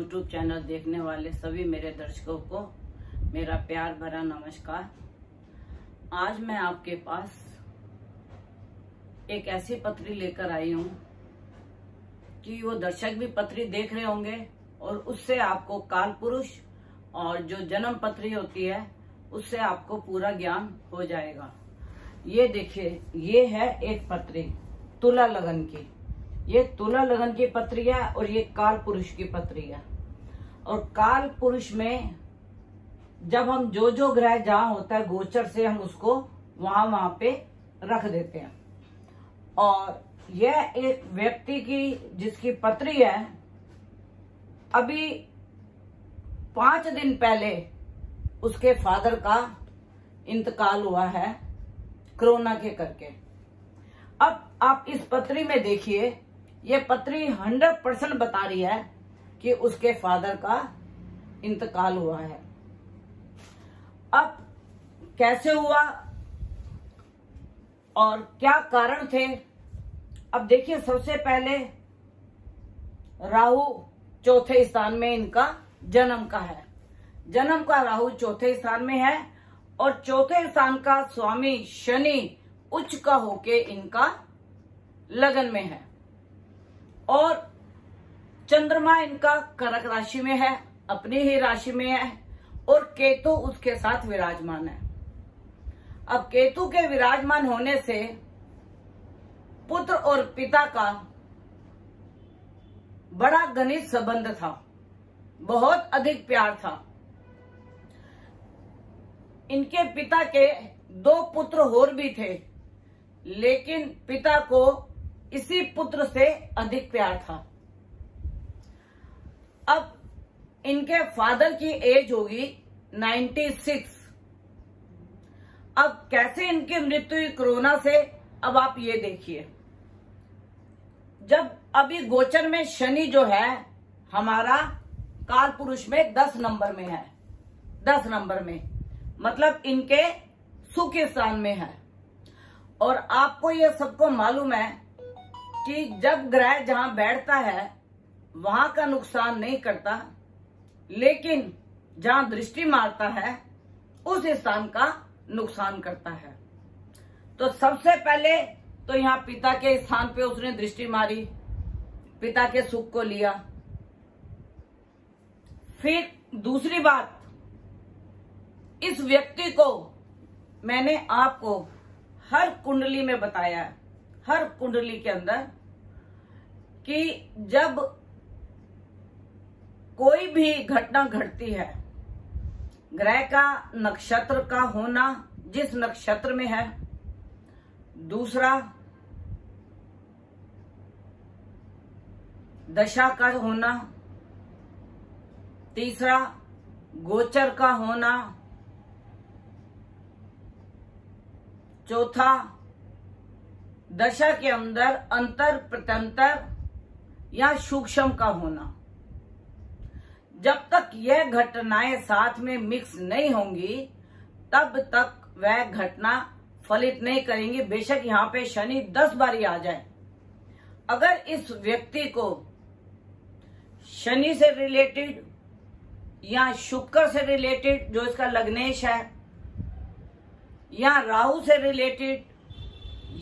YouTube channel देखने वाले सभी मेरे दर्शकों को मेरा प्यार भरा नमस्कार। आज मैं आपके पास एक ऐसी पत्री लेकर आई हूँ कि वो दर्शक भी पत्री देख रहे होंगे और उससे आपको काल पुरुष और जो जन्म पत्री होती है उससे आपको पूरा ज्ञान हो जाएगा। ये देखिए, ये है एक पत्री तुला लगन की। ये तुला लगन की पत्री है और ये काल पुरुष की पत्री है। और काल पुरुष में जब हम जो ग्रह जहां होता है गोचर से हम उसको वहां पे रख देते हैं। और यह एक व्यक्ति की जिसकी पत्री है, अभी 5 दिन पहले उसके फादर का इंतकाल हुआ है कोरोना के करके। अब आप इस पत्री में देखिए, ये पत्री 100% बता रही है कि उसके फादर का इंतकाल हुआ है। अब कैसे हुआ और क्या कारण थे, अब देखिए, सबसे पहले राहु चौथे स्थान में इनका जन्म का है। जन्म का राहु चौथे स्थान में है और चौथे स्थान का स्वामी शनि उच्च का होके इनका लगन में है। और चंद्रमा इनका कर्क राशि में है, अपनी ही राशि में है, और केतु उसके साथ विराजमान है। अब केतु के विराजमान होने से पुत्र और पिता का बड़ा घनिष्ठ संबंध था, बहुत अधिक प्यार था। इनके पिता के 2 पुत्र और भी थे, लेकिन पिता को इसी पुत्र से अधिक प्यार था। अब इनके फादर की एज होगी 96। अब कैसे इनकी मृत्यु हुई कोरोना से, अब आप ये देखिए। जब अभी गोचर में शनि जो है हमारा काल पुरुष में 10 नंबर में है, 10 नंबर में मतलब इनके सुख स्थान में है। और आपको ये सबको मालूम है कि जब ग्रह जहां बैठता है वहां का नुकसान नहीं करता, लेकिन जहां दृष्टि मारता है उस स्थान का नुकसान करता है। तो सबसे पहले तो यहाँ पिता के स्थान पे उसने दृष्टि मारी, पिता के सुख को लिया। फिर दूसरी बात, इस व्यक्ति को मैंने आपको हर कुंडली में बताया है, हर कुंडली के अंदर, कि जब कोई भी घटना घटती है, ग्रह का नक्षत्र का होना जिस नक्षत्र में है, दूसरा दशा का होना, तीसरा गोचर का होना, चौथा दशा के अंदर अंतर प्रत्यंतर या सूक्ष्म का होना। जब तक यह घटनाएं साथ में मिक्स नहीं होंगी तब तक वह घटना फलित नहीं करेंगी। बेशक यहाँ पे शनि 10 बारी आ जाए, अगर इस व्यक्ति को शनि से रिलेटेड या शुक्र से रिलेटेड जो इसका लग्नेश है, या राहु से रिलेटेड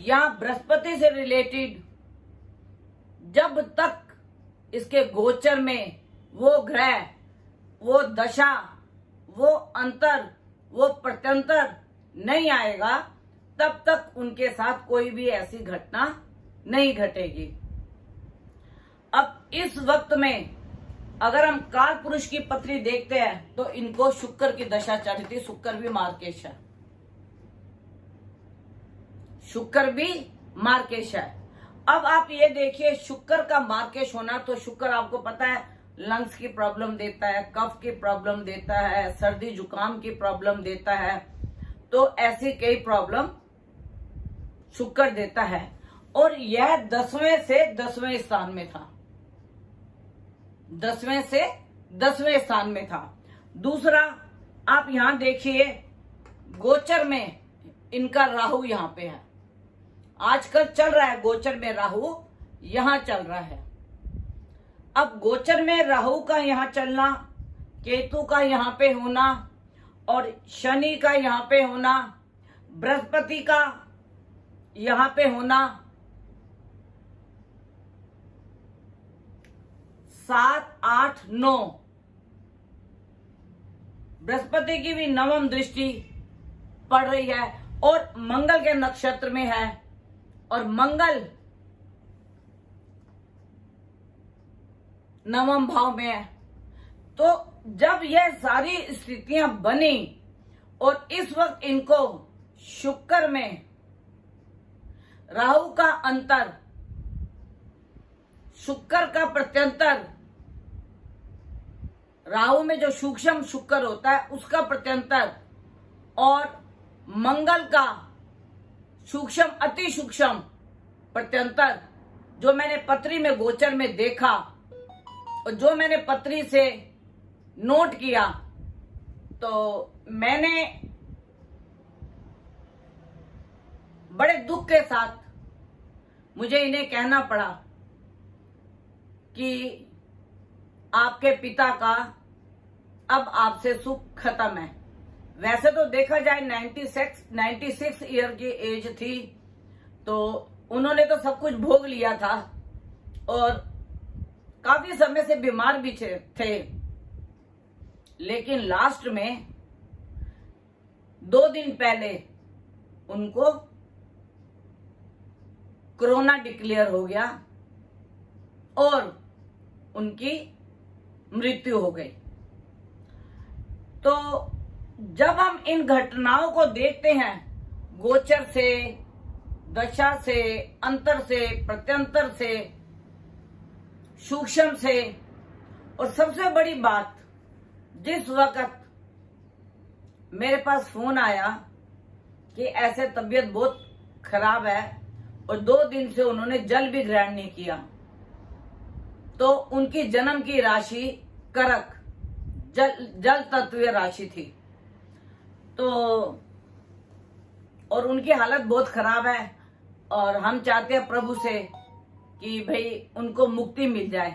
या बृहस्पति से रिलेटेड, जब तक इसके गोचर में वो ग्रह, वो दशा, वो अंतर, वो प्रत्यंतर नहीं आएगा, तब तक उनके साथ कोई भी ऐसी घटना नहीं घटेगी। अब इस वक्त में अगर हम काल पुरुष की पत्री देखते हैं तो इनको शुक्र की दशा चल रही थी। शुक्र भी मार्केश है, शुक्र भी मार्केश है। अब आप ये देखिए, शुक्र का मार्केश होना, तो शुक्र आपको पता है लंग्स की प्रॉब्लम देता है, कफ की प्रॉब्लम देता है, सर्दी जुकाम की प्रॉब्लम देता है। तो ऐसी कई प्रॉब्लम शुक्र देता है। और यह 10वें से 10वें स्थान में था, 10वें से 10वें स्थान में था। दूसरा आप यहां देखिए, गोचर में इनका राहु यहां पे है, आजकल चल रहा है गोचर में राहु यहां चल रहा है। अब गोचर में राहु का यहाँ चलना, केतु का यहाँ पे होना और शनि का यहाँ पे होना, बृहस्पति का यहाँ पे होना, 7, 8, 9, बृहस्पति की भी नवम दृष्टि पड़ रही है और मंगल के नक्षत्र में है और मंगल नवम भाव में है। तो जब यह सारी स्थितियां बनी और इस वक्त इनको शुक्र में राहु का अंतर, शुक्र का प्रत्यंतर, राहु में जो सूक्ष्म शुक्र होता है उसका प्रत्यंतर और मंगल का सूक्ष्म अति सूक्ष्म प्रत्यंतर जो मैंने पत्री में गोचर में देखा और जो मैंने पत्री से नोट किया, तो मैंने बड़े दुख के साथ मुझे इन्हें कहना पड़ा कि आपके पिता का अब आपसे सुख खत्म है। वैसे तो देखा जाए 96 ईयर की एज थी, तो उन्होंने तो सब कुछ भोग लिया था और काफी समय से बीमार भी थे, लेकिन लास्ट में 2 दिन पहले उनको कोरोना डिक्लेयर हो गया और उनकी मृत्यु हो गई। तो जब हम इन घटनाओं को देखते हैं गोचर से, दशा से, अंतर से, प्रत्यंतर से, सूक्ष्म से, और सबसे बड़ी बात, जिस वक्त मेरे पास फोन आया कि ऐसे तबीयत बहुत खराब है और 2 दिन से उन्होंने जल भी ग्रहण नहीं किया, तो उनकी जन्म की राशि करक जल तत्वीय राशि थी, तो और उनकी हालत बहुत खराब है और हम चाहते हैं प्रभु से कि भाई उनको मुक्ति मिल जाए।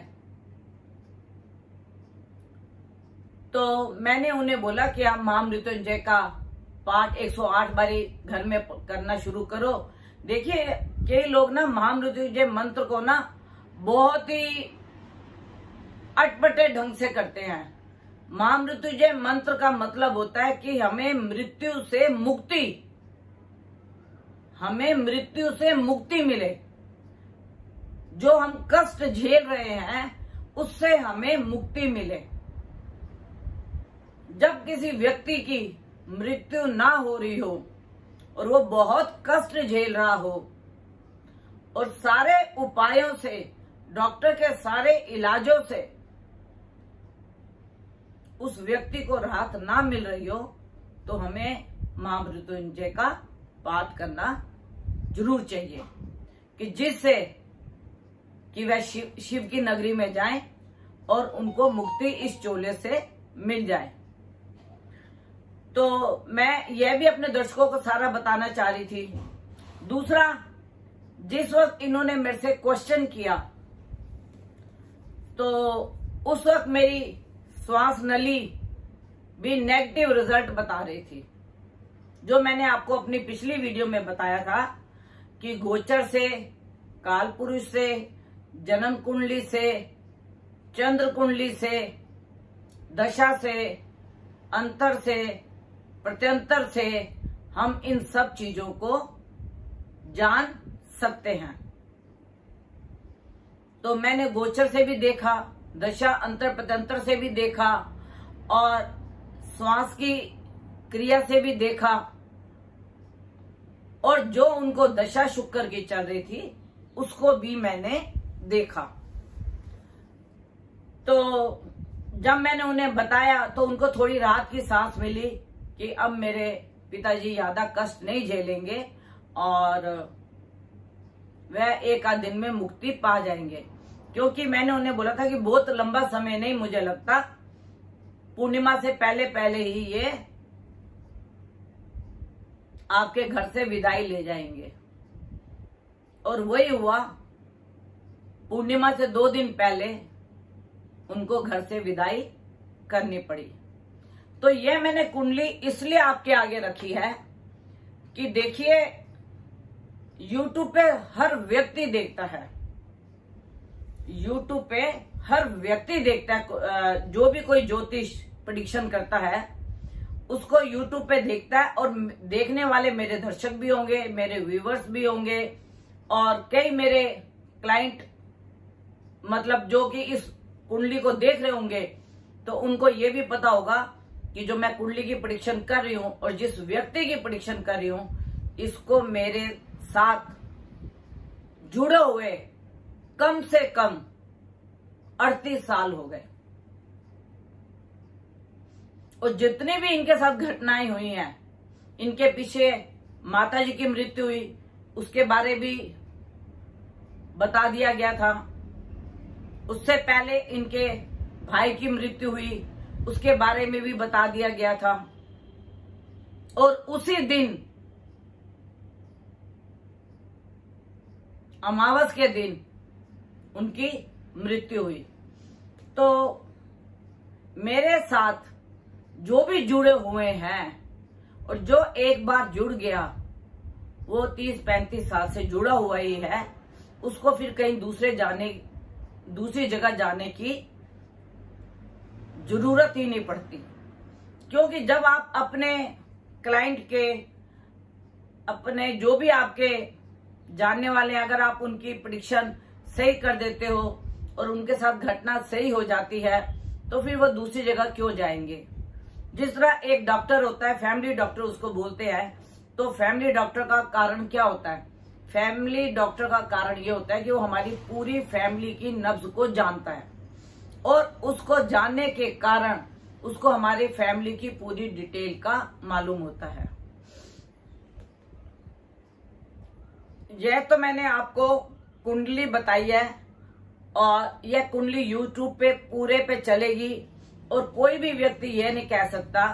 तो मैंने उन्हें बोला कि आप महामृत्युंजय का पाठ 108 बारी घर में करना शुरू करो। देखिए कई लोग ना महामृत्युंजय मंत्र को ना बहुत ही अटपटे ढंग से करते हैं। महामृत्युंजय मंत्र का मतलब होता है कि हमें मृत्यु से मुक्ति मिले, जो हम कष्ट झेल रहे हैं उससे हमें मुक्ति मिले। जब किसी व्यक्ति की मृत्यु ना हो रही हो और वो बहुत कष्ट झेल रहा हो और सारे उपायों से, डॉक्टर के सारे इलाजों से उस व्यक्ति को राहत ना मिल रही हो, तो हमें महामृत्युंजय का पाठ करना जरूर चाहिए कि जिससे कि वह शिव की नगरी में जाएं और उनको मुक्ति इस चोले से मिल जाए। तो मैं यह भी अपने दर्शकों को सारा बताना चाह रही थी। दूसरा, जिस वक्त इन्होंने मेरे से क्वेश्चन किया तो उस वक्त मेरी श्वास नली भी नेगेटिव रिजल्ट बता रही थी, जो मैंने आपको अपनी पिछली वीडियो में बताया था कि गोचर से, काल पुरुष से, जन्म कुंडली से, चंद्र कुंडली से, दशा से, अंतर से, प्रत्यंतर से हम इन सब चीजों को जान सकते हैं। तो मैंने गोचर से भी देखा, दशा अंतर प्रत्यंतर से भी देखा और श्वास की क्रिया से भी देखा, और जो उनको दशा शुक्र की चल रही थी उसको भी मैंने देखा। तो जब मैंने उन्हें बताया तो उनको थोड़ी राहत की सांस मिली कि अब मेरे पिताजी ज्यादा कष्ट नहीं झेलेंगे और वह 1 आध दिन में मुक्ति पा जाएंगे। क्योंकि मैंने उन्हें बोला था कि बहुत लंबा समय नहीं, मुझे लगता पूर्णिमा से पहले ही ये आपके घर से विदाई ले जाएंगे। और वही हुआ, पूर्णिमा से 2 दिन पहले उनको घर से विदाई करनी पड़ी। तो ये मैंने कुंडली इसलिए आपके आगे रखी है कि देखिए, YouTube पे हर व्यक्ति देखता है, YouTube पे हर व्यक्ति देखता है। जो भी कोई ज्योतिष प्रेडिक्शन करता है उसको YouTube पे देखता है, और देखने वाले मेरे दर्शक भी होंगे, मेरे व्यूवर्स भी होंगे, और कई मेरे क्लाइंट मतलब जो कि इस कुंडली को देख रहे होंगे, तो उनको ये भी पता होगा कि जो मैं कुंडली की प्रेडिक्शन कर रही हूं और जिस व्यक्ति की प्रेडिक्शन कर रही हूं, इसको मेरे साथ जुड़े हुए कम से कम 38 साल हो गए। और जितनी भी इनके साथ घटनाएं हुई हैं, इनके पीछे माता जी की मृत्यु हुई, उसके बारे भी बता दिया गया था। उससे पहले इनके भाई की मृत्यु हुई, उसके बारे में भी बता दिया गया था। और उसी दिन अमावस के दिन उनकी मृत्यु हुई। तो मेरे साथ जो भी जुड़े हुए हैं, और जो एक बार जुड़ गया वो 30-35 साल से जुड़ा हुआ ही है, उसको फिर कहीं दूसरी जगह जाने की जरूरत ही नहीं पड़ती। क्योंकि जब आप अपने क्लाइंट के, अपने जो भी आपके जानने वाले हैं, अगर आप उनकी प्रेडिक्शन सही कर देते हो और उनके साथ घटना सही हो जाती है, तो फिर वो दूसरी जगह क्यों जाएंगे। जिस तरह एक डॉक्टर होता है, फैमिली डॉक्टर उसको बोलते हैं, तो फैमिली डॉक्टर का कारण क्या होता है? फैमिली डॉक्टर का कारण ये होता है कि वो हमारी पूरी फैमिली की नब्ज को जानता है, और उसको जानने के कारण उसको हमारी फैमिली की पूरी डिटेल का मालूम होता है। यह तो मैंने आपको कुंडली बताई है, और यह कुंडली YouTube पे पूरे पे चलेगी, और कोई भी व्यक्ति यह नहीं कह सकता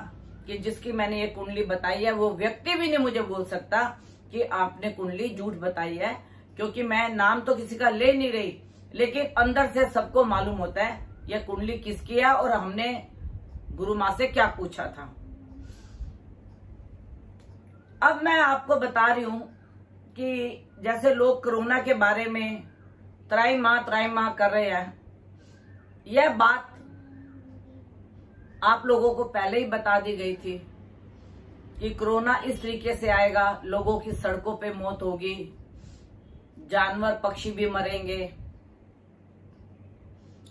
कि जिसकी मैंने ये कुंडली बताई है, वो व्यक्ति भी नहीं मुझे बोल सकता कि आपने कुंडली झूठ बताई है। क्योंकि मैं नाम तो किसी का ले नहीं रही, लेकिन अंदर से सबको मालूम होता है यह कुंडली किसकी है और हमने गुरु माँ से क्या पूछा था। अब मैं आपको बता रही हूं कि जैसे लोग कोरोना के बारे में त्राई माह कर रहे हैं, यह बात आप लोगों को पहले ही बता दी गई थी कि कोरोना इस तरीके से आएगा, लोगों की सड़कों पे मौत होगी, जानवर पक्षी भी मरेंगे,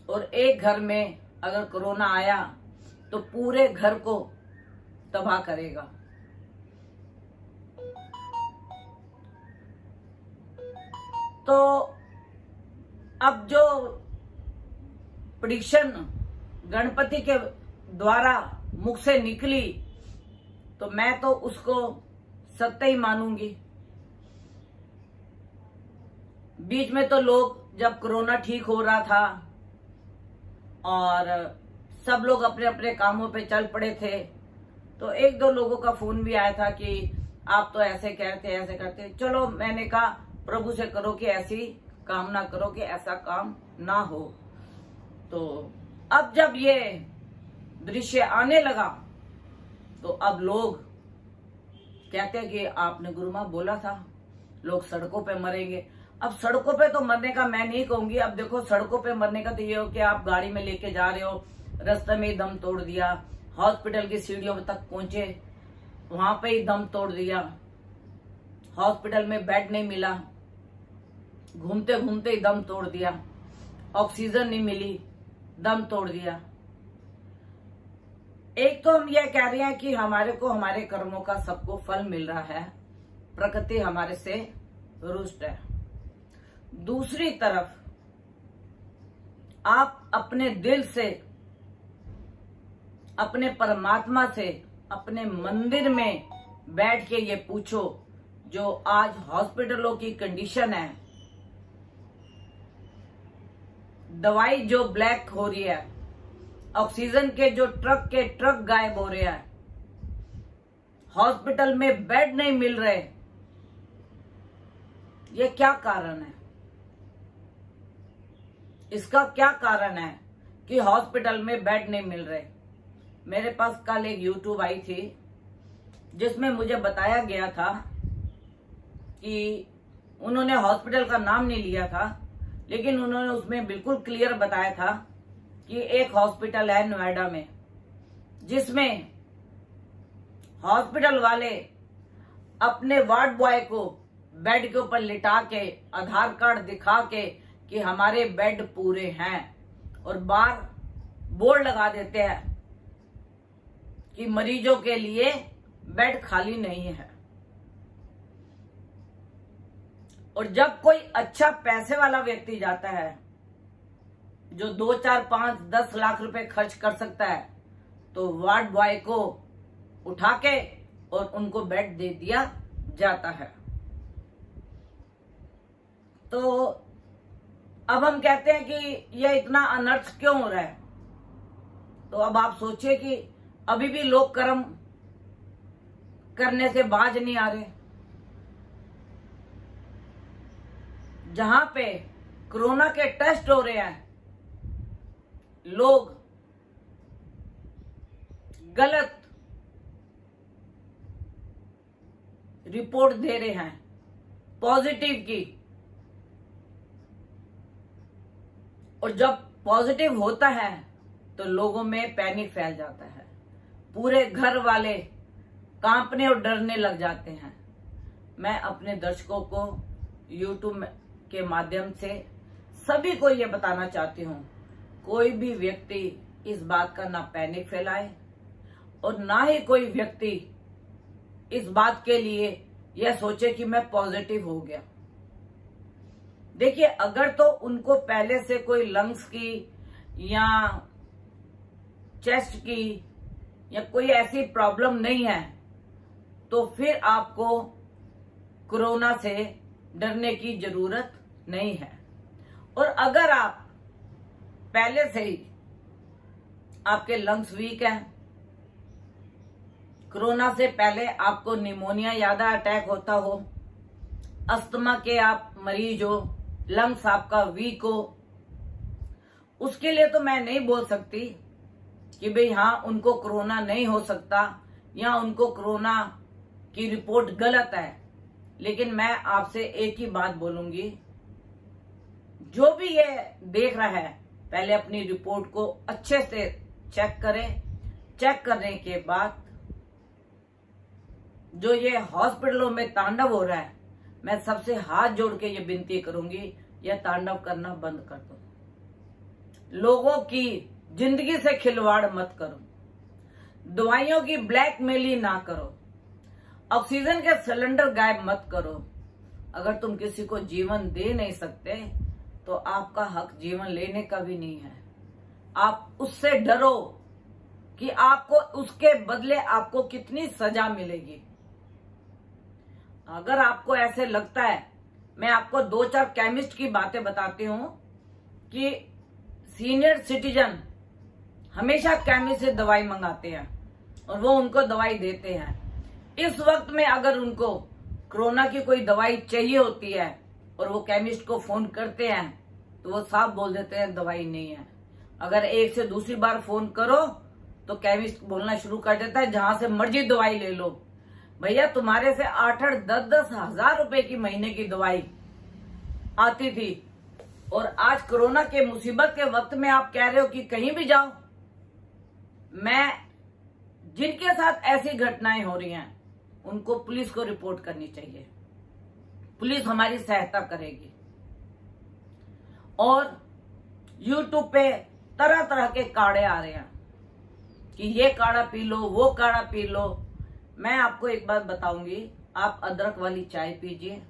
और एक घर में अगर कोरोना आया तो पूरे घर को तबाह करेगा। तो अब जो प्रेडिक्शन गणपति के द्वारा मुख से निकली, तो मैं तो उसको सत्य ही मानूंगी। बीच में तो लोग, जब कोरोना ठीक हो रहा था और सब लोग अपने अपने कामों पे चल पड़े थे, तो एक दो लोगों का फोन भी आया था कि आप तो ऐसे कहते ऐसे करते। चलो, मैंने कहा प्रभु से करो कि ऐसी कामना करो कि ऐसा काम ना हो। तो अब जब ये दृश्य आने लगा, तो अब लोग कहते हैं कि आपने गुरु माँ बोला था लोग सड़कों पे मरेंगे। अब सड़कों पे तो मरने का मैं नहीं कहूंगी। अब देखो, सड़कों पे मरने का तो ये हो कि आप गाड़ी में लेके जा रहे हो, रास्ते में ही दम तोड़ दिया, हॉस्पिटल की सीढ़ियों तक पहुंचे, वहां पे ही दम तोड़ दिया, हॉस्पिटल में बेड नहीं मिला, घूमते घूमते ही दम तोड़ दिया, ऑक्सीजन नहीं मिली, दम तोड़ दिया। एक तो हम यह कह रहे हैं कि हमारे को हमारे कर्मों का सबको फल मिल रहा है, प्रकृति हमारे से रुष्ट है। दूसरी तरफ आप अपने दिल से, अपने परमात्मा से, अपने मंदिर में बैठ के ये पूछो, जो आज हॉस्पिटलों की कंडीशन है, दवाई जो ब्लैक हो रही है, ऑक्सीजन के जो ट्रक गायब हो रहे हैं, हॉस्पिटल में बेड नहीं मिल रहे, ये क्या कारण है? इसका क्या कारण है? कि हॉस्पिटल में बेड नहीं मिल रहे। मेरे पास कल एक यूट्यूब आई थी जिसमें मुझे बताया गया था कि उन्होंने हॉस्पिटल का नाम नहीं लिया था, लेकिन उन्होंने उसमें बिल्कुल क्लियर बताया था कि एक हॉस्पिटल है नोएडा में जिसमें हॉस्पिटल वाले अपने वार्ड बॉय को बेड के ऊपर लिटा के आधार कार्ड दिखा के कि हमारे बेड पूरे हैं, और बाहर बोर्ड लगा देते हैं कि मरीजों के लिए बेड खाली नहीं है। और जब कोई अच्छा पैसे वाला व्यक्ति जाता है जो 2, 4, 5, 10 लाख रुपए खर्च कर सकता है, तो वार्ड बॉय को उठा के और उनको बेड दे दिया जाता है। तो अब हम कहते हैं कि यह इतना अनर्थ क्यों हो रहा है। तो अब आप सोचिए कि अभी भी लोग कर्म करने से बाज नहीं आ रहे। जहां पे कोरोना के टेस्ट हो रहे हैं, लोग गलत रिपोर्ट दे रहे हैं पॉजिटिव की, और जब पॉजिटिव होता है तो लोगों में पैनिक फैल जाता है, पूरे घर वाले कांपने और डरने लग जाते हैं। मैं अपने दर्शकों को यूट्यूब के माध्यम से सभी को ये बताना चाहती हूँ, कोई भी व्यक्ति इस बात का ना पैनिक फैलाए और ना ही कोई व्यक्ति इस बात के लिए यह सोचे कि मैं पॉजिटिव हो गया। देखिए, अगर तो उनको पहले से कोई लंग्स की या चेस्ट की या कोई ऐसी प्रॉब्लम नहीं है, तो फिर आपको कोरोना से डरने की जरूरत नहीं है। और अगर आप पहले से ही आपके लंग्स वीक हैं, कोरोना से पहले आपको निमोनिया यादा अटैक होता हो, अस्थमा के आप मरीज हो, लंग्स आपका वीक हो, उसके लिए तो मैं नहीं बोल सकती कि भाई हाँ उनको कोरोना नहीं हो सकता या उनको कोरोना की रिपोर्ट गलत है। लेकिन मैं आपसे एक ही बात बोलूंगी, जो भी ये देख रहा है पहले अपनी रिपोर्ट को अच्छे से चेक करें। चेक करने के बाद जो ये हॉस्पिटलों में तांडव हो रहा है, मैं सबसे हाथ जोड़ के ये विनती करूंगी, यह तांडव करना बंद कर दो। लोगों की जिंदगी से खिलवाड़ मत करो, दवाइयों की ब्लैकमेली ना करो, ऑक्सीजन के सिलेंडर गायब मत करो। अगर तुम किसी को जीवन दे नहीं सकते तो आपका हक जीवन लेने का भी नहीं है। आप उससे डरो कि आपको उसके बदले आपको कितनी सजा मिलेगी। अगर आपको ऐसे लगता है, मैं आपको 2-4 केमिस्ट की बातें बताती हूं कि सीनियर सिटीजन हमेशा केमिस्ट से दवाई मंगाते हैं और वो उनको दवाई देते हैं। इस वक्त में अगर उनको कोरोना की कोई दवाई चाहिए होती है और वो केमिस्ट को फोन करते हैं तो वो साफ बोल देते हैं दवाई नहीं है। अगर एक से दूसरी बार फोन करो तो केमिस्ट बोलना शुरू कर देता है जहां से मर्जी दवाई ले लो। भैया, तुम्हारे से 8-8, 10-10 हजार रुपए की महीने की दवाई आती थी, और आज कोरोना के मुसीबत के वक्त में आप कह रहे हो कि कहीं भी जाओ। मैं जिनके साथ ऐसी घटनाएं हो रही हैं उनको पुलिस को रिपोर्ट करनी चाहिए, पुलिस हमारी सहायता करेगी। और यूट्यूब पे तरह तरह के काढ़े आ रहे हैं कि ये काढ़ा पी लो, वो काढ़ा पी लो। मैं आपको एक बात बताऊंगी, आप अदरक वाली चाय पीजिए।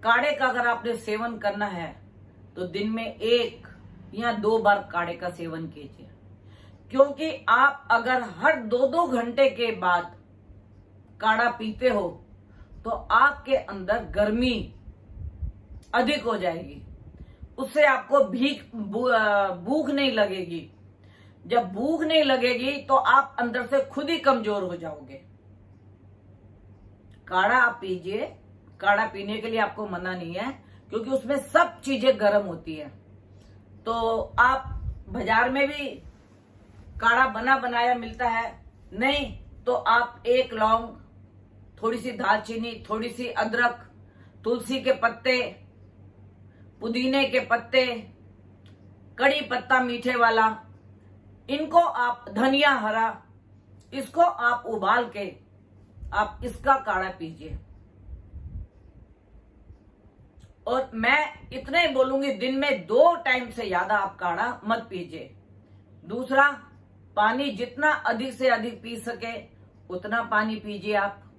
काढ़े का अगर आपने सेवन करना है तो दिन में 1 या 2 बार काढ़े का सेवन कीजिए, क्योंकि आप अगर हर 2-2 घंटे के बाद काढ़ा पीते हो तो आपके अंदर गर्मी अधिक हो जाएगी, उससे आपको भूख नहीं लगेगी। जब भूख नहीं लगेगी तो आप अंदर से खुद ही कमजोर हो जाओगे। काढ़ा आप पीजिए, काढ़ा पीने के लिए आपको मना नहीं है, क्योंकि उसमें सब चीजें गर्म होती है। तो तो आप बाजार में भी काढ़ा बना बनाया मिलता है, नहीं तो आप एक लौंग, थोड़ी सी दालचीनी, थोड़ी सी अदरक, तुलसी के पत्ते, पुदीने के पत्ते, कड़ी पत्ता मीठे वाला, इनको आप, धनिया हरा, इसको आप उबाल के आप इसका काढ़ा पीजिए। और मैं इतने बोलूंगी, दिन में 2 टाइम से ज्यादा आप काढ़ा मत पीजिए। दूसरा, पानी जितना अधिक से अधिक पी सके उतना पानी पीजिए आप।